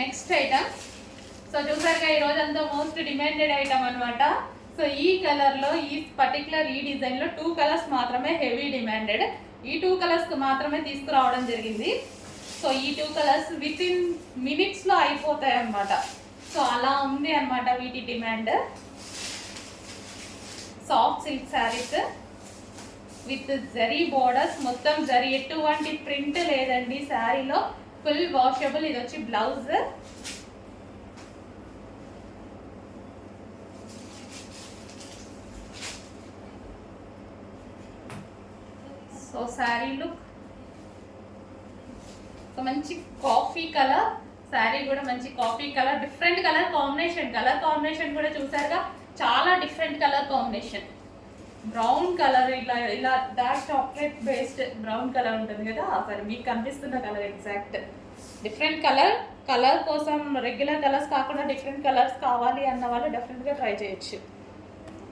Next item. So చూసారుగా ఈ రోజంతా మోస్ట్ డిమాండెడ్ ఐటమ్ అనమాట. సో ఈ కలర్లో ఈ పర్టికులర్ ఈ డిజైన్లో 2 కలర్స్ మాత్రమే హెవీ డిమాండెడ్. ఈ 2 కలర్స్ మాత్రమే తీసుకురావడం జరిగింది. సో ఈ 2 కలర్స్ విత్ ఇన్ మినిట్స్లో అయిపోతాయి అన్నమాట. సో అలా ఉంది అనమాట వీటి demand. Soft silk saris with zari borders, మొత్తం జరీ, ఎటువంటి ప్రింట్ లేదండి శారీలో, ఫుల్ వాషబుల్. ఇది వచ్చి blouse. So sari look, so మంచి కాఫీ కలర్ శారీ కూడా, మంచి coffee colour, different colour combination కూడా చూసారుగా, చాలా different colour combination. Brown colour, ఇలా dark chocolate based brown colour ఉంటుంది కదా, సరే మీకు కనిపిస్తున్న కలర్ ఎగ్జాక్ట్ డిఫరెంట్ కలర్ కోసం రెగ్యులర్ కలర్స్ కాకుండా డిఫరెంట్ కలర్స్ కావాలి అన్న వాళ్ళు డెఫినెట్గా ట్రై చేయొచ్చు.